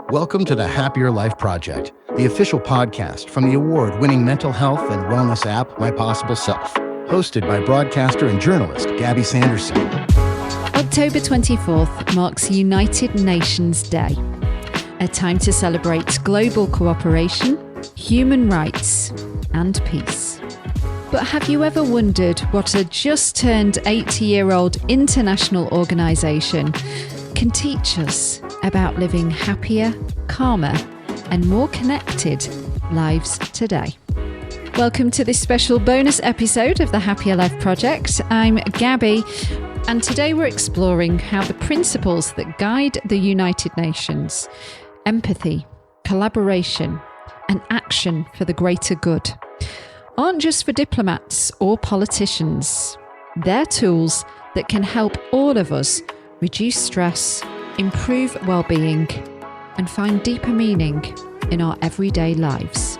Welcome to the Happier Life Project, the official podcast from the award-winning mental health and wellness app, My Possible Self, hosted by broadcaster and journalist Gabby Sanderson. October 24th marks United Nations Day, a time to celebrate global cooperation, human rights, and peace. But have you ever wondered what a just-turned 80-year-old international organisation can teach us about living happier, calmer, and more connected lives today? Welcome to this special bonus episode of the Happier Life Project. I'm Gabby, and today we're exploring how the principles that guide the United Nations, empathy, collaboration, and action for the greater good, aren't just for diplomats or politicians. They're tools that can help all of us reduce stress, improve well-being, and find deeper meaning in our everyday lives.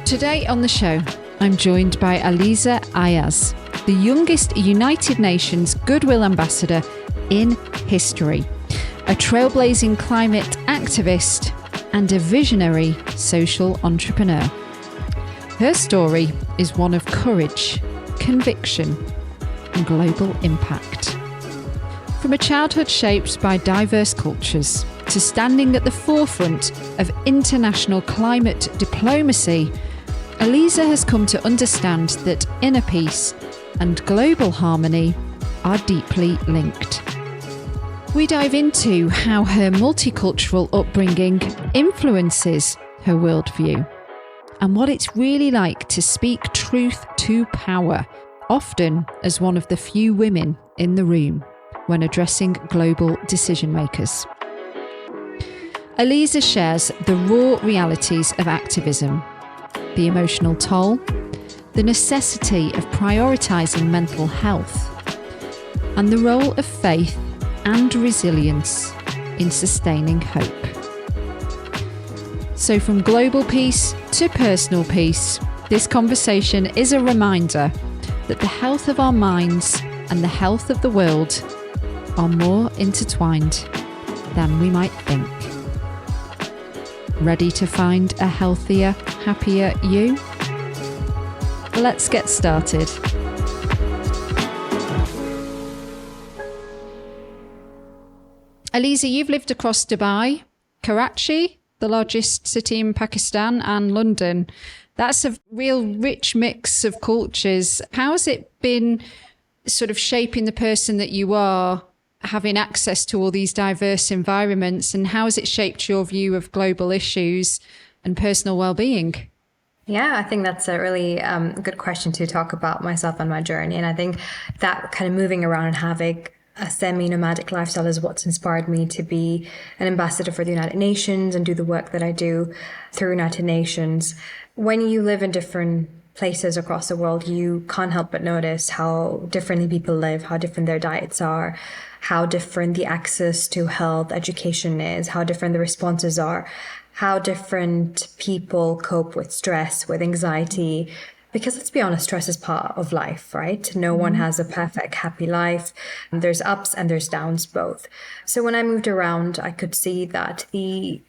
Today on the show, I'm joined by Aliza Ayaz, the youngest United Nations Goodwill Ambassador in history, a trailblazing climate activist, and a visionary social entrepreneur. Her story is one of courage, conviction, and global impact. From a childhood shaped by diverse cultures to standing at the forefront of international climate diplomacy, Aliza has come to understand that inner peace and global harmony are deeply linked. We dive into how her multicultural upbringing influences her worldview, and what it's really like to speak truth to power, often as one of the few women in the room when addressing global decision makers. Aliza shares the raw realities of activism, the emotional toll, the necessity of prioritising mental health, and the role of faith and resilience in sustaining hope. So from global peace to personal peace, this conversation is a reminder that the health of our minds and the health of the world are more intertwined than we might think. Ready to find a healthier, happier you? Let's get started. Aliza, you've lived across Dubai, Karachi, the largest city in Pakistan, and London. That's a real rich mix of cultures. How has it been sort of shaping the person that you are, having access to all these diverse environments, and how has it shaped your view of global issues and personal well-being? Yeah, I think that's a really good question to talk about myself and my journey. And I think that kind of moving around and having a semi-nomadic lifestyle is what's inspired me to be an ambassador for the United Nations and do the work that I do through United Nations. When you live in different places across the world, you can't help but notice how differently people live, how different their diets are, how different the access to health, education is, how different the responses are, how different people cope with stress, with anxiety. Because let's be honest, stress is part of life, right? No one has a perfect, happy life. There's ups and there's downs both. So when I moved around, I could see that the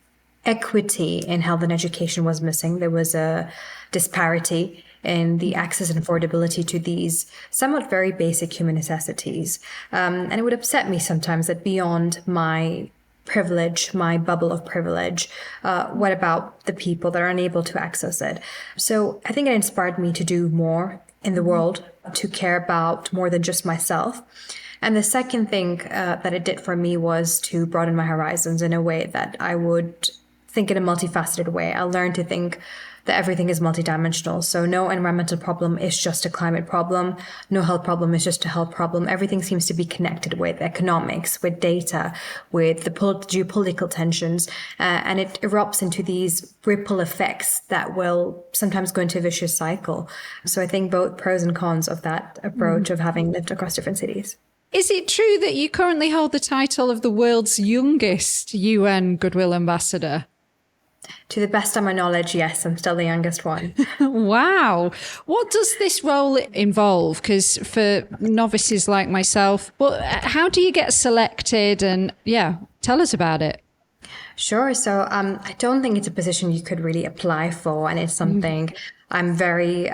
equity in health and education was missing. There was a disparity in the access and affordability to these somewhat very basic human necessities. And it would upset me sometimes that beyond my privilege, my bubble of privilege, what about the people that are unable to access it? So I think it inspired me to do more in the world, to care about more than just myself. And the second thing that it did for me was to broaden my horizons in a way that I would think in a multifaceted way. I learned to think that everything is multidimensional. So no environmental problem is just a climate problem. No health problem is just a health problem. Everything seems to be connected with economics, with data, with the geopolitical tensions. And it erupts into these ripple effects that will sometimes go into a vicious cycle. So I think both pros and cons of that approach of having lived across different cities. Is it true that you currently hold the title of the world's youngest UN Goodwill Ambassador? To the best of my knowledge, yes, I'm still the youngest one. Wow. What does this role involve? Because for novices like myself, how do you get selected? And tell us about it. Sure. So I don't think it's a position you could really apply for. And it's something I'm very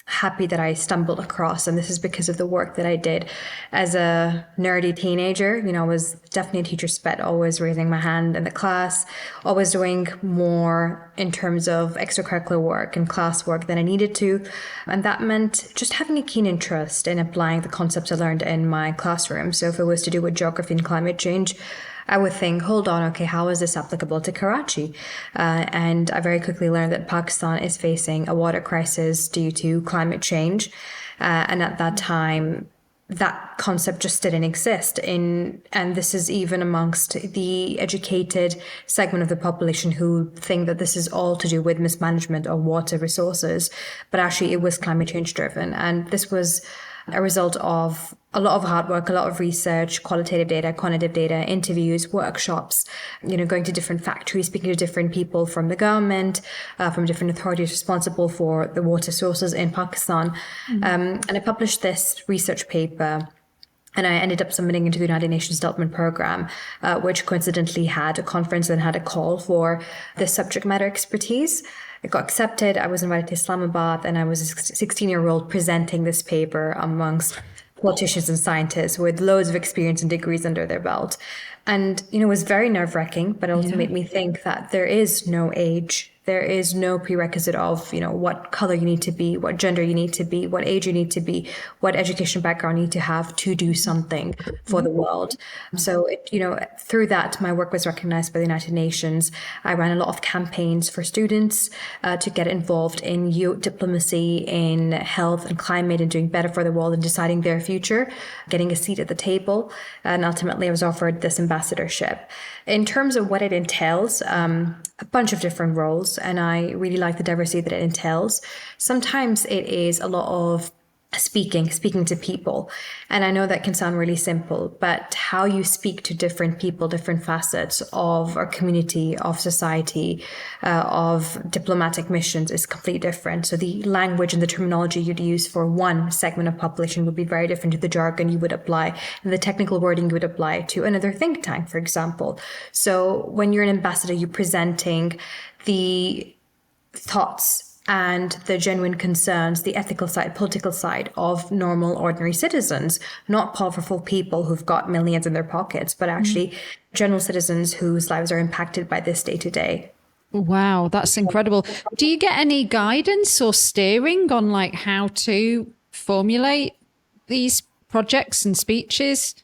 happy that I stumbled across. And this is because of the work that I did as a nerdy teenager. I was definitely a teacher's pet, always raising my hand in the class, always doing more in terms of extracurricular work and classwork than I needed to. And that meant just having a keen interest in applying the concepts I learned in my classroom. So if it was to do with geography and climate change, I would think, hold on, okay, how is this applicable to Karachi? And I very quickly learned that Pakistan is facing a water crisis due to climate change. And at that time, that concept just didn't exist. And this is even amongst the educated segment of the population who think that this is all to do with mismanagement of water resources. But actually, it was climate change driven. And this was a result of a lot of hard work, a lot of research, qualitative data, quantitative data, interviews, workshops, going to different factories, speaking to different people from the government, from different authorities responsible for the water sources in Pakistan. And I published this research paper, and I ended up submitting into the United Nations Development Programme, which coincidentally had a conference and had a call for this subject matter expertise. It got accepted. I was invited to Islamabad, and I was a 16-year-old presenting this paper amongst politicians and scientists with loads of experience and degrees under their belt. And, it was very nerve-wracking, but it also made me think that there is no age. There is no prerequisite of, what color you need to be, what gender you need to be, what age you need to be, what education background you need to have to do something for the world. So, through that, my work was recognized by the United Nations. I ran a lot of campaigns for students to get involved in youth diplomacy, in health and climate, and doing better for the world and deciding their future, getting a seat at the table. And ultimately, I was offered this ambassadorship. In terms of what it entails, a bunch of different roles, and I really like the diversity that it entails. Sometimes it is a lot of speaking to people. And I know that can sound really simple, but how you speak to different people, different facets of our community, of society, of diplomatic missions is completely different. So the language and the terminology you'd use for one segment of population would be very different to the jargon you would apply and the technical wording you would apply to another think tank, for example. So when you're an ambassador, you're presenting the thoughts and the genuine concerns, the ethical side, political side of normal, ordinary citizens, not powerful people who've got millions in their pockets, but actually general citizens whose lives are impacted by this day to day. Wow, that's incredible. Do you get any guidance or steering on how to formulate these projects and speeches?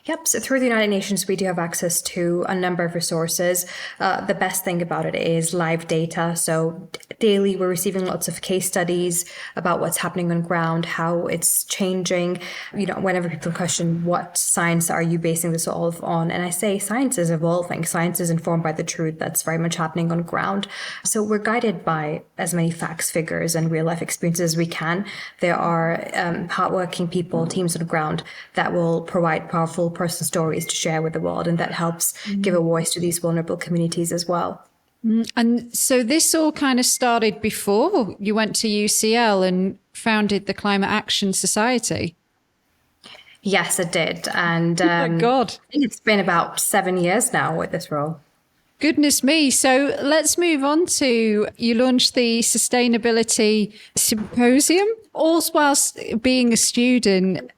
Yep. So through the United Nations, we do have access to a number of resources. The best thing about it is live data. So daily, we're receiving lots of case studies about what's happening on ground, how it's changing. Whenever people question, what science are you basing this all on? And I say science is evolving. Science is informed by the truth that's very much happening on ground. So we're guided by as many facts, figures, and real life experiences as we can. There are hardworking people, teams on the ground that will provide powerful personal stories to share with the world, and that helps give a voice to these vulnerable communities as well. And so this all kind of started before you went to UCL and founded the Climate Action Society? Yes, it did. And oh my God. I think it's been about 7 years now with this role. Goodness me. So let's move on to, you launched the Sustainability Symposium, all whilst being a student.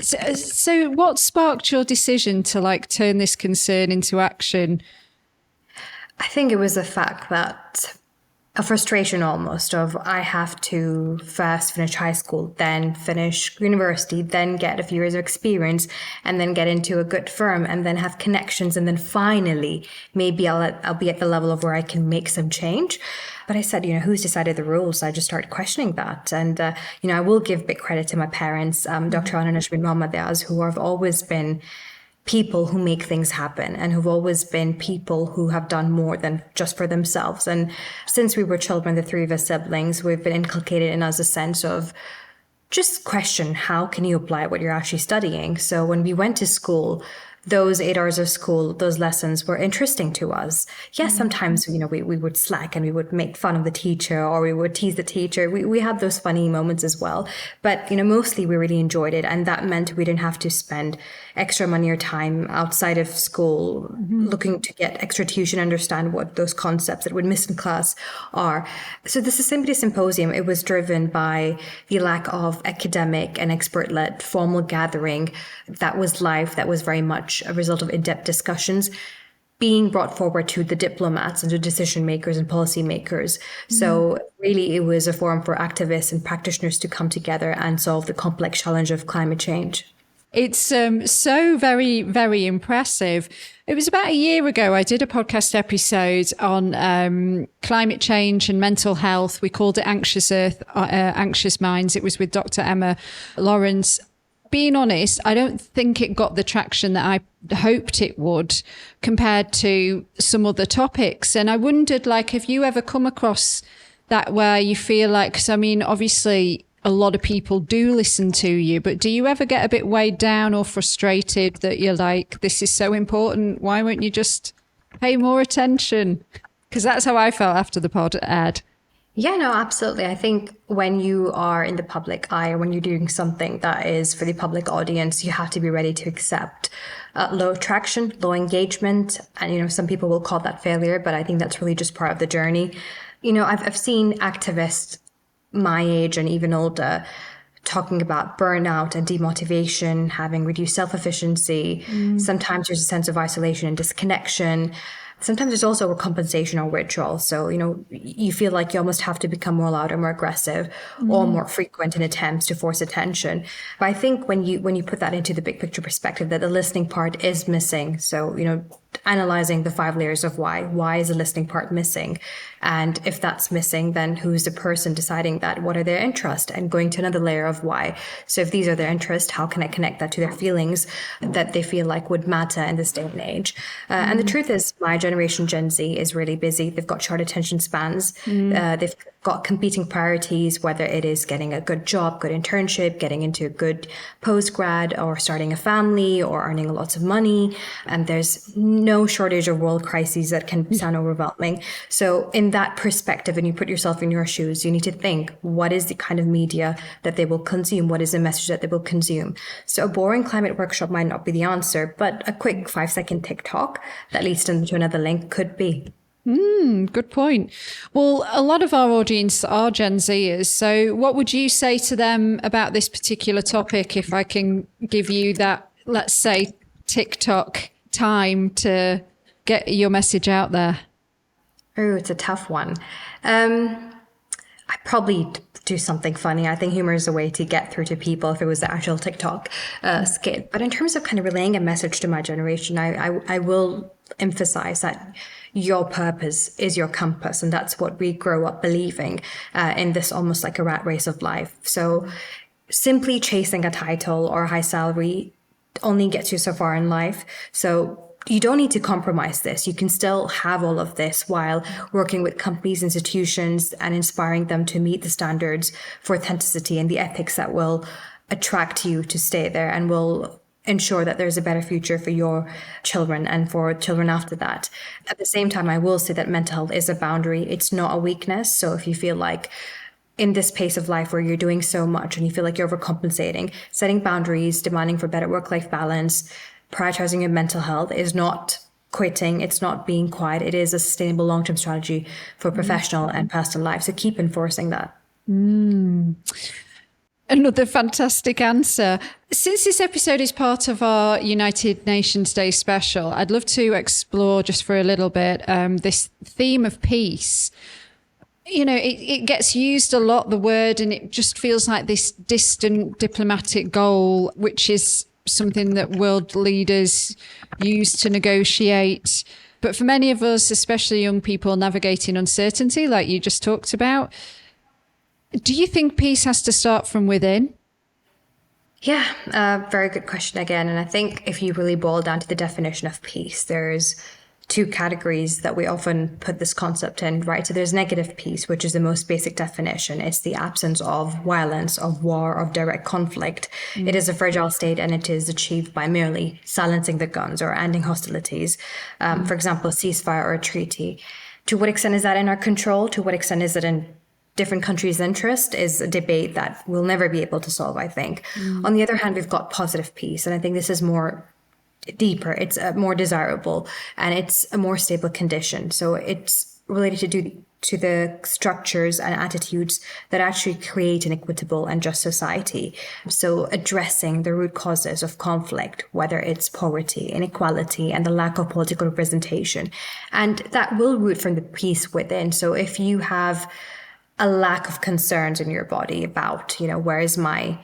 So what sparked your decision to turn this concern into action? I think it was the fact that a frustration almost of I have to first finish high school, then finish university, then get a few years of experience, and then get into a good firm, and then have connections, and then finally maybe I'll be at the level of where I can make some change. But I said, who's decided the rules? I just started questioning that. And, I will give big credit to my parents, Dr. Aliza Ayaz and Aliza Ayaz, who have always been people who make things happen and who've always been people who have done more than just for themselves. And since we were children, the three of us siblings, we've been inculcated in us a sense of just question, how can you apply what you're actually studying? So when we went to school, those 8 hours of school, those lessons were interesting to us. Yes, sometimes, we would slack and we would make fun of the teacher, or we would tease the teacher. We had those funny moments as well. But, mostly we really enjoyed it. And that meant we didn't have to spend extra money or time outside of school looking to get extra tuition, understand what those concepts that we'd miss in class are. So the Sustainability Symposium, it was driven by the lack of academic and expert-led formal gathering that was live, that was very much a result of in-depth discussions being brought forward to the diplomats and to decision makers and policy makers. So really it was a forum for activists and practitioners to come together and solve the complex challenge of climate change. It's so very, very impressive. It was about a year ago, I did a podcast episode on climate change and mental health. We called it Anxious Earth, Anxious Minds. It was with Dr. Emma Lawrence. Being honest, I don't think it got the traction that I hoped it would compared to some other topics. And I wondered, have you ever come across that where you feel like, 'cause obviously a lot of people do listen to you, but do you ever get a bit weighed down or frustrated that you're like, this is so important, why won't you just pay more attention? Because that's how I felt after the pod aired. Yeah, no, absolutely. I think when you are in the public eye, or when you're doing something that is for the public audience, you have to be ready to accept low traction, low engagement. And, some people will call that failure, but I think that's really just part of the journey. I've seen activists my age and even older talking about burnout and demotivation, having reduced self-efficiency. Sometimes there's a sense of isolation and disconnection. Sometimes there's also a compensation or withdrawal. So, you feel like you almost have to become more loud or more aggressive or more frequent in attempts to force attention. But I think when you put that into the big picture perspective, that the listening part is missing. So, analyzing the 5 layers of why. Why is the listening part missing? And if that's missing, then who's the person deciding that? What are their interests? And going to another layer of why. So if these are their interests, how can I connect that to their feelings that they feel like would matter in this day and age? And the truth is, my generation, Gen Z, is really busy. They've got short attention spans. They've got competing priorities, whether it is getting a good job, good internship, getting into a good postgrad, or starting a family, or earning lots of money. And there's no shortage of world crises that can sound overwhelming. So in that perspective, when you put yourself in your shoes, you need to think, what is the kind of media that they will consume? What is the message that they will consume? So a boring climate workshop might not be the answer, but a quick 5-second TikTok that leads them to another link could be. Good point. Well, a lot of our audience are Gen Zers. So what would you say to them about this particular topic if I can give you that, let's say, TikTok time to get your message out there? Oh, it's a tough one. I probably do something funny. I think humor is a way to get through to people if it was the actual TikTok skit. But in terms of kind of relaying a message to my generation, I will emphasize that your purpose is your compass. And that's what we grow up believing in this almost like a rat race of life. So simply chasing a title or a high salary only gets you so far in life. So you don't need to compromise this. You can still have all of this while working with companies, institutions, and inspiring them to meet the standards for authenticity and the ethics that will attract you to stay there and will ensure that there's a better future for your children and for children after that. At the same time, I will say that mental health is a boundary. It's not a weakness. So if you feel like in this pace of life where you're doing so much and you feel like you're overcompensating, setting boundaries, demanding for better work-life balance, prioritizing your mental health is not quitting. It's not being quiet. It is a sustainable long-term strategy for professional and personal life. So keep enforcing that. Another fantastic answer. Since this episode is part of our United Nations Day special, I'd love to explore just for a little bit this theme of peace. It gets used a lot, the word, and it just feels like this distant diplomatic goal, which is something that world leaders use to negotiate. But for many of us, especially young people navigating uncertainty, like you just talked about, do you think peace has to start from within? Yeah, very good question again. And I think if you really boil down to the definition of peace, there's two categories that we often put this concept in, right? So there's negative peace, which is the most basic definition. It's the absence of violence, of war, of direct conflict. It is a fragile state, and it is achieved by merely silencing the guns or ending hostilities. For example, a ceasefire or a treaty. To what extent is that in our control? To what extent is it in different countries' interest is a debate that we'll never be able to solve, I think. On the other hand, we've got positive peace, and I think this is more deeper, it's more desirable, and it's a more stable condition. So it's related to the structures and attitudes that actually create an equitable and just society. So addressing the root causes of conflict, whether it's poverty, inequality, and the lack of political representation. And that will root from the peace within. So if you have a lack of concerns in your body about, where is my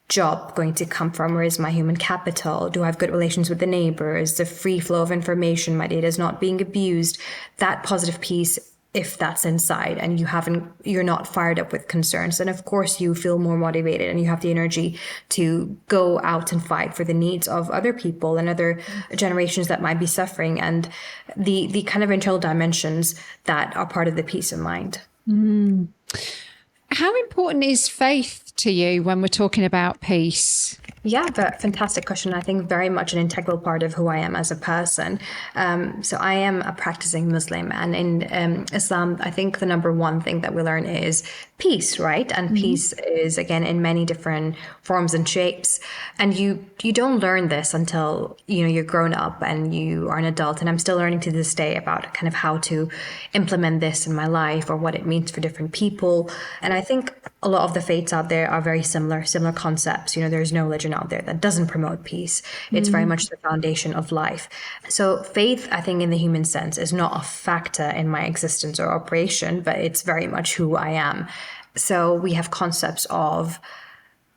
job going to come from? Where is my human capital? Do I have good relations with the neighbors? The free flow of information, my data is not being abused. That positive peace, if that's inside and you're not fired up with concerns, then of course you feel more motivated and you have the energy to go out and fight for the needs of other people and other generations that might be suffering, and the kind of internal dimensions that are part of the peace of mind. How important is faith to you when we're talking about peace? Yeah, but fantastic question. I think very much an integral part of who I am as a person. So I am a practicing Muslim, and in Islam, I think the number one thing that we learn is peace, right? And peace is, again, in many different forms and shapes. And you don't learn this until, you're grown up and you are an adult. And I'm still learning to this day about kind of how to implement this in my life or what it means for different people. And I think a lot of the faiths out there are very similar concepts. There's no religion out there that doesn't promote peace. It's very much the foundation of life. So faith, I think, in the human sense, is not a factor in my existence or operation, but it's very much who I am. So we have concepts of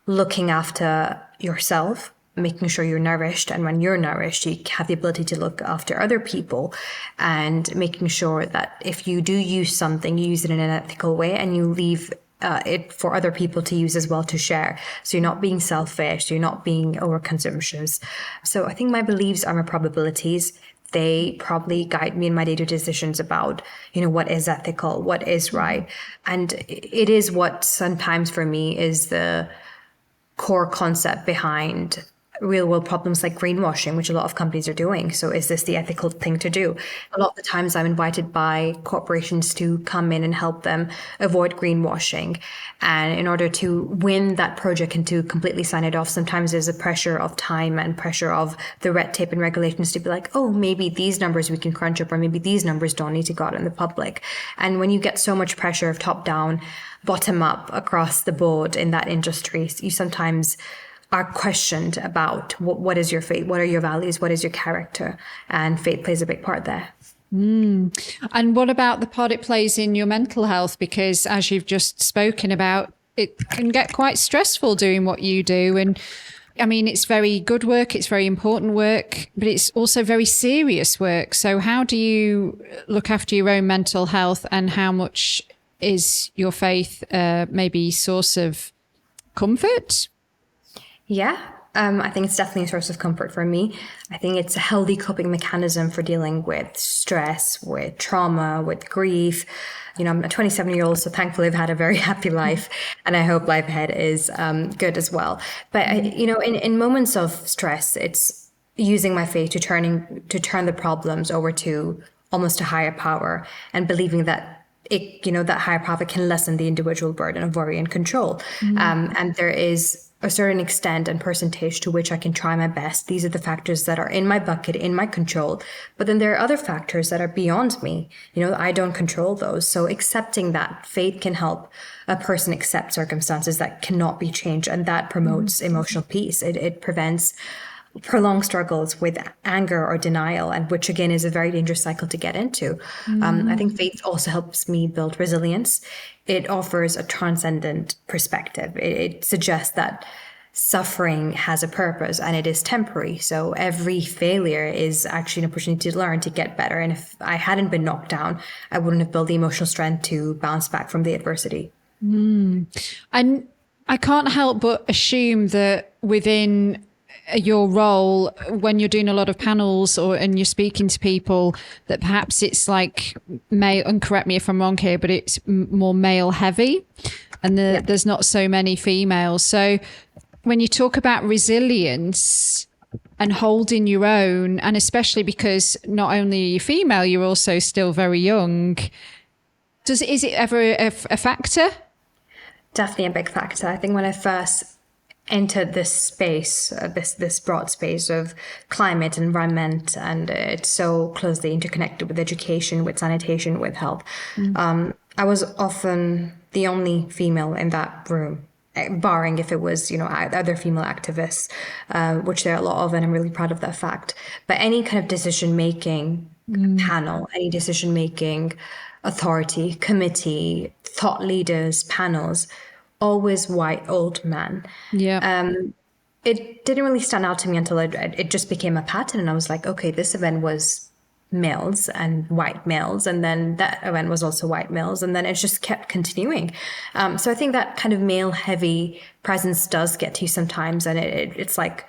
looking after yourself, making sure you're nourished, and when you're nourished, you have the ability to look after other people, and making sure that if you do use something, you use it in an ethical way, and you leave it for other people to use as well, to share. So you're not being selfish, you're not being overconsumptions. So I think my beliefs are my probabilities. They probably guide me in my day-to-day decisions about, what is ethical, what is right. And it is what sometimes for me is the core concept behind real world problems like greenwashing, which a lot of companies are doing. So is this the ethical thing to do? A lot of the times I'm invited by corporations to come in and help them avoid greenwashing. And in order to win that project and to completely sign it off, sometimes there's a pressure of time and pressure of the red tape and regulations to be like, oh, maybe these numbers we can crunch up, or maybe these numbers don't need to go out in the public. And when you get so much pressure of top down, bottom up across the board in that industry, you sometimes are questioned about what is your faith, what are your values, what is your character, and faith plays a big part there. And what about the part it plays in your mental health? Because as you've just spoken about, it can get quite stressful doing what you do. And I mean, it's very good work, it's very important work, but it's also very serious work. So how do you look after your own mental health, and how much is your faith maybe source of comfort? Yeah, I think it's definitely a source of comfort for me. I think it's a healthy coping mechanism for dealing with stress, with trauma, with grief. I'm a 27-year-old, so thankfully I've had a very happy life, and I hope life ahead is good as well. But, in moments of stress, it's using my faith to turn the problems over to almost a higher power, and believing that that higher power can lessen the individual burden of worry and control. And there is a certain extent and percentage to which I can try my best. These are the factors that are in my bucket, in my control. But then there are other factors that are beyond me. I don't control those. So accepting that faith can help a person accept circumstances that cannot be changed. And that promotes emotional peace. It prevents prolonged struggles with anger or denial, and which again is a very dangerous cycle to get into. I think faith also helps me build resilience. It offers a transcendent perspective. It suggests that suffering has a purpose and it is temporary. So every failure is actually an opportunity to learn, to get better. And if I hadn't been knocked down, I wouldn't have built the emotional strength to bounce back from the adversity. And I can't help but assume that within your role when you're doing a lot of panels and you're speaking to people that perhaps it's like male, and correct me if I'm wrong here, but it's more male heavy and there's not so many females. So when you talk about resilience and holding your own, and especially because not only are you female, you're also still very young, is it ever a factor? Definitely a big factor. I think when I first entered this space, this broad space of climate, environment, and it's so closely interconnected with education, with sanitation, with health. I was often the only female in that room, barring if it was, other female activists, which there are a lot of, and I'm really proud of that fact. But any kind of decision-making panel, any decision-making authority, committee, thought leaders, panels, always white old man. Yeah. It didn't really stand out to me until it just became a pattern. And I was like, okay, this event was males and white males. And then that event was also white males. And then it just kept continuing. So I think that kind of male heavy presence does get to you sometimes. And it's like,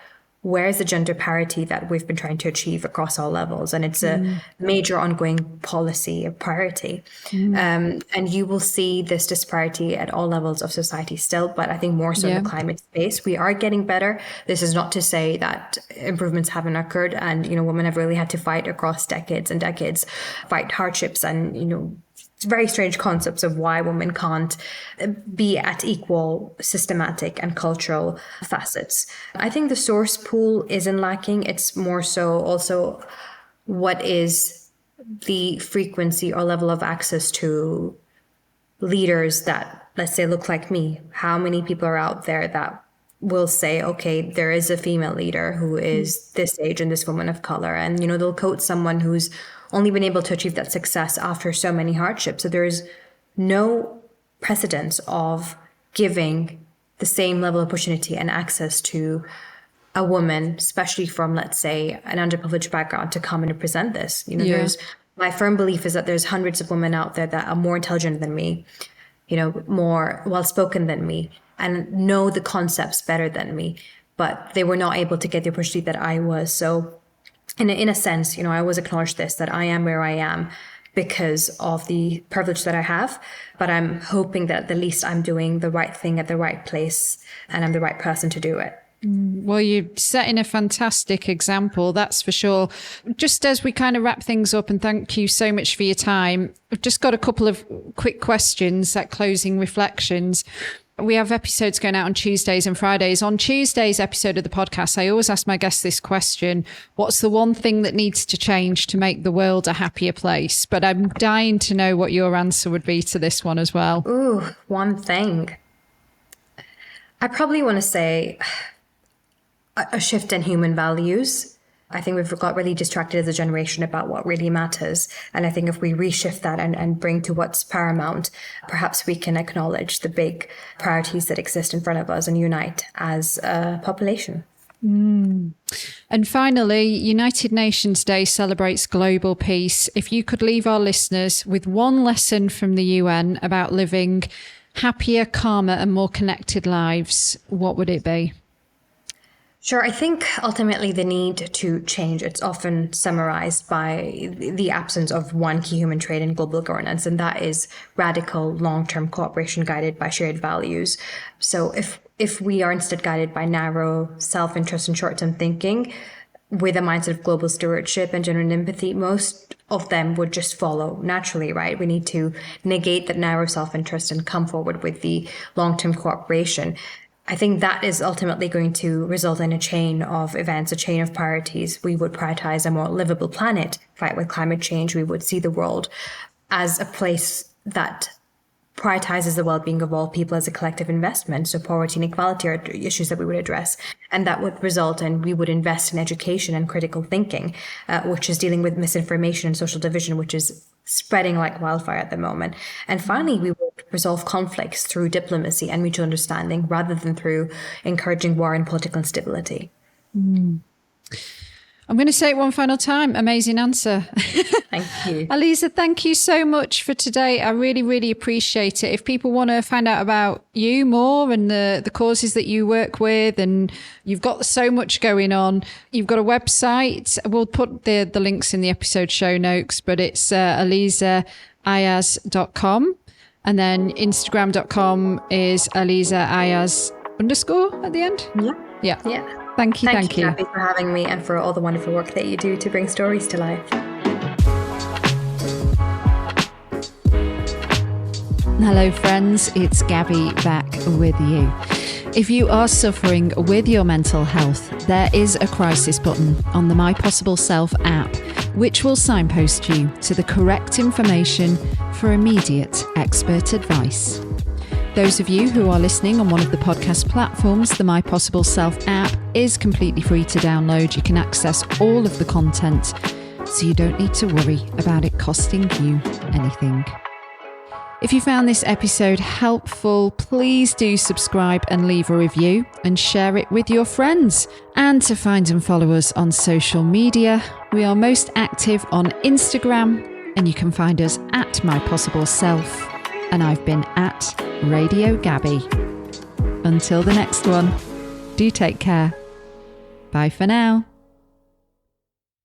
where's the gender parity that we've been trying to achieve across all levels? And it's a major ongoing policy of priority. And you will see this disparity at all levels of society still, but I think more so in the climate space. We are getting better. This is not to say that improvements haven't occurred, and, women have really had to fight across decades and decades, fight hardships and, very strange concepts of why women can't be at equal systematic and cultural facets. I think the source pool isn't lacking. It's more so also what is the frequency or level of access to leaders that, let's say, look like me. How many people are out there that will say, okay, there is a female leader who is this age and this woman of color, and, they'll quote someone who's only been able to achieve that success after so many hardships. So there is no precedence of giving the same level of opportunity and access to a woman, especially from, let's say, an underprivileged background, to come and present this. There's, my firm belief is that there's hundreds of women out there that are more intelligent than me, more well-spoken than me, and know the concepts better than me, but they were not able to get the opportunity that I was. So in a sense, I always acknowledge this, that I am where I am because of the privilege that I have, but I'm hoping that at the least I'm doing the right thing at the right place and I'm the right person to do it. Well, you're setting a fantastic example, that's for sure. Just as we kind of wrap things up, and thank you so much for your time, I've just got a couple of quick questions at closing reflections. We have episodes going out on Tuesdays and Fridays. On Tuesday's episode of the podcast, I always ask my guests this question: what's the one thing that needs to change to make the world a happier place? But I'm dying to know what your answer would be to this one as well. Ooh, one thing. I probably want to say a shift in human values. I think we've got really distracted as a generation about what really matters. And I think if we reshift that and bring to what's paramount, perhaps we can acknowledge the big priorities that exist in front of us and unite as a population. And finally, United Nations Day celebrates global peace. If you could leave our listeners with one lesson from the UN about living happier, calmer and more connected lives, what would it be? Sure. I think ultimately the need to change, it's often summarized by the absence of one key human trait in global governance, and that is radical long-term cooperation guided by shared values. So if we are instead guided by narrow self-interest and short-term thinking with a mindset of global stewardship and genuine empathy, most of them would just follow naturally, right? We need to negate that narrow self-interest and come forward with the long-term cooperation. I think that is ultimately going to result in a chain of events, a chain of priorities. We would prioritize a more livable planet, fight with climate change. We would see the world as a place that prioritizes the well-being of all people as a collective investment. So poverty and inequality are issues that we would address. And that would result in, we would invest in education and critical thinking, which is dealing with misinformation and social division, which is spreading like wildfire at the moment. And finally, we would resolve conflicts through diplomacy and mutual understanding rather than through encouraging war and political instability. I'm going to say it one final time. Amazing answer. Thank you. Aliza, thank you so much for today. I really, really appreciate it. If people want to find out about you more and the causes that you work with, and you've got so much going on, you've got a website. We'll put the links in the episode show notes, but it's alizaayaz.com. And then Instagram.com is alizaayaz_ at the end. Yeah. Thank you. Thank you, Gabby, for having me and for all the wonderful work that you do to bring stories to life. Hello, friends. It's Gabby back with you. If you are suffering with your mental health, there is a crisis button on the My Possible Self app, which will signpost you to the correct information for immediate expert advice. Those of you who are listening on one of the podcast platforms, the My Possible Self app is completely free to download. You can access all of the content, so you don't need to worry about it costing you anything. If you found this episode helpful, please do subscribe and leave a review and share it with your friends. And to find and follow us on social media, we are most active on Instagram, and you can find us at My Possible Self. And I've been at Radio Gabby. Until the next one, do take care. Bye for now.